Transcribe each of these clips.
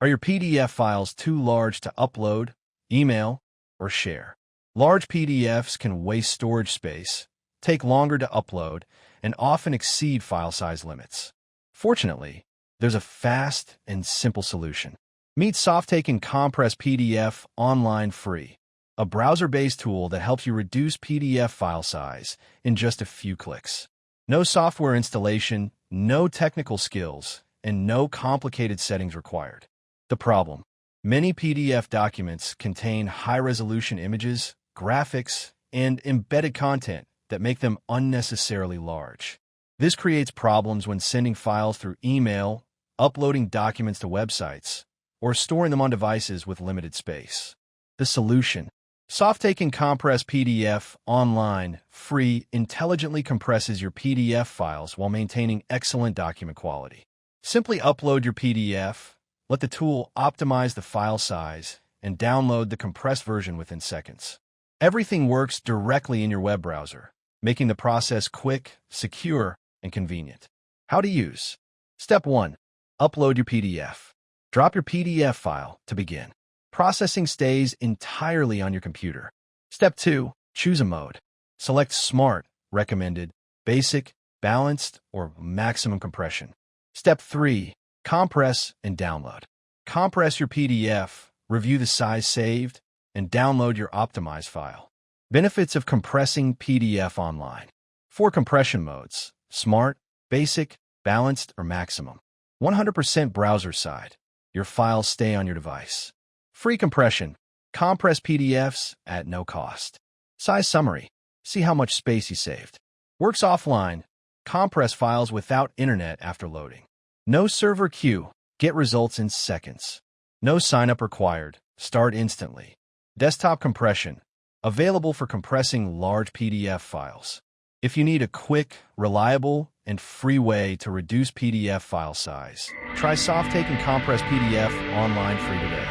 Are your PDF files too large to upload, email, or share? Large PDFs can waste storage space, take longer to upload, and often exceed file size limits. Fortunately, there's a fast and simple solution. Meet Softaken Compress PDF online free, a browser-based tool that helps you reduce PDF file size in just a few clicks. No software installation, no technical skills, and no complicated settings required. The problem: many PDF documents contain high-resolution images, graphics, and embedded content that make them unnecessarily large. This creates problems when sending files through email, uploading documents to websites, or storing them on devices with limited space. The solution: Softaken Compress PDF online free intelligently compresses your PDF files while maintaining excellent document quality. Simply upload your PDF, let the tool optimize the file size, and download the compressed version within seconds. Everything works directly in your web browser, making the process quick, secure, and convenient. How to use. Step 1. Upload your PDF. Drop your PDF file to begin. Processing stays entirely on your computer. Step 2. Choose a mode. Select Smart, Recommended, Basic, Balanced, or Maximum Compression. Step 3. Compress and download. Compress your PDF, review the size saved, and download your optimized file. Benefits of compressing PDF online. 4 compression modes: Smart, Basic, Balanced, or Maximum. 100% browser side. Your files stay on your device. Free compression. Compress PDFs at no cost. Size summary. See how much space you saved. Works offline. Compress files without internet after loading. No server queue. Get results in seconds. No sign-up required. Start instantly. Desktop compression. Available for compressing large PDF files. If you need a quick, reliable, and free way to reduce PDF file size, try Softaken Compress PDF online free today.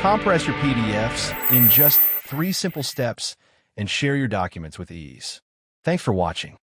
Compress your PDFs in just 3 simple steps and share your documents with ease. Thanks for watching.